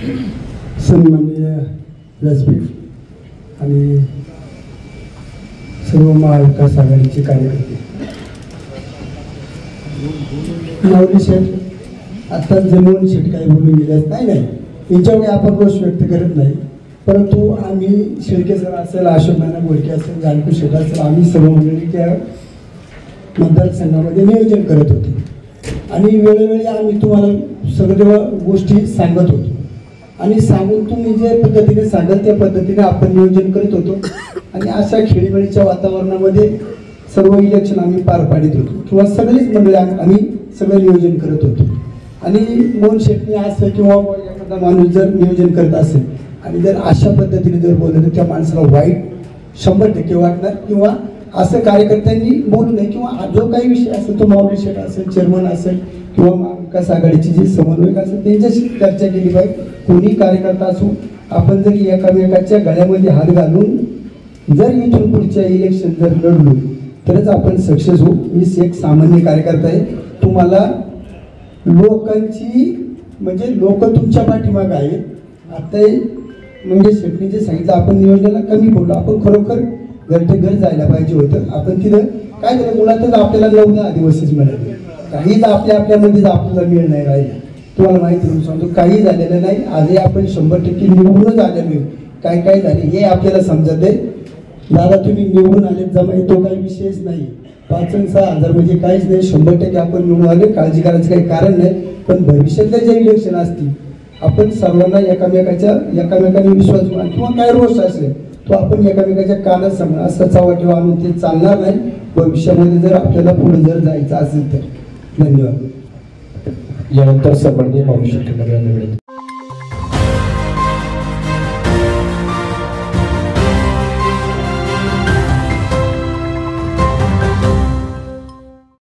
सन्माननीय व्यासपीठ आणि सर्व महाविकास आघाडीचे कार्यकर्ते, माऊली शेठ आता जमवून शेठ काही बोलून गेल्यास नाही यांच्यामुळे आपण रोष व्यक्त करत नाही, परंतु आम्ही शेळके सर असेल, अशोक नाना गोडके असेल, जानकू शेठ असेल, आम्ही सर्व मंडळी त्या मतदारसंघामध्ये नियोजन करत होतो आणि वेळोवेळी आम्ही तुम्हाला सर्व गोष्टी सांगत होतो आणि सांगून तुम्ही जे पद्धतीने सांगाल त्या पद्धतीने आपण नियोजन करत होतो आणि अशा खेळीमेळीच्या वातावरणामध्ये सर्व इलेक्शन आम्ही पार पाडित होतो किंवा सगळीच मंडळी आम्ही सगळं नियोजन करत होतो. आणि मोहन शेट्टी असं किंवा एखादा माणूस जर नियोजन करत असेल आणि जर अशा पद्धतीने जर बोललं तर त्या माणसाला वाईट 100% वाटणार किंवा असं कार्यकर्त्यांनी बोलू नये किंवा जो काही विषय असेल तो माऊली शेठ असेल, चेअरमन असेल किंवा महाविकास आघाडीची जी समन्वयक असेल त्यांच्याशी चर्चा केली पाहिजे. कोणी कार्यकर्ता असू आपण जर एकामेकाच्या गळ्यामध्ये हात घालून जर इथून पुढच्या इलेक्शन जर लढलो तरच आपण सक्सेस होऊ. मी एक सामान्य कार्यकर्ता आहे. तुम्हाला लोकांची म्हणजे लोक तुमच्या पाठीमागे आहेत. आता म्हणजे शेट्टी जे सांगितलं आपण नियोजनाला कमी पडलो, आपण खरोखर घर ते घर जायला पाहिजे होतं. आपण तिथं काय झालं मुळातच आपल्याला 9-10 दिवसच मिळाले, काहीच आपल्यामध्येच आपल्याला मिळ नाही राहिला. तुम्हाला माहिती म्हणून सांगतो काही झालेलं नाही. आजही आपण 100% निवडूनच आलेलो. काय काय झाले हे आपल्याला समजत आहे. दादा तुम्ही निवडून आले जमाई तो काही विषयच नाही. 5 आणि 6 हजार म्हणजे काहीच नाही. 100% आपण निवडून आले, काळजी करायचं काही कारण नाही. पण भविष्यातले जे इलेक्शन असतील आपण सर्वांना एकामेकांनी विश्वास किंवा काय रोष असेल तो आपण एकामेकाच्या कानात सांगणार असं चव्हाट्यावर आणून ते चालणार नाही. भविष्यामध्ये जर आपल्याला पुढे जर जायचं असेल तर. धन्यवाद. यानंतर सन्माननीय माऊली शेठ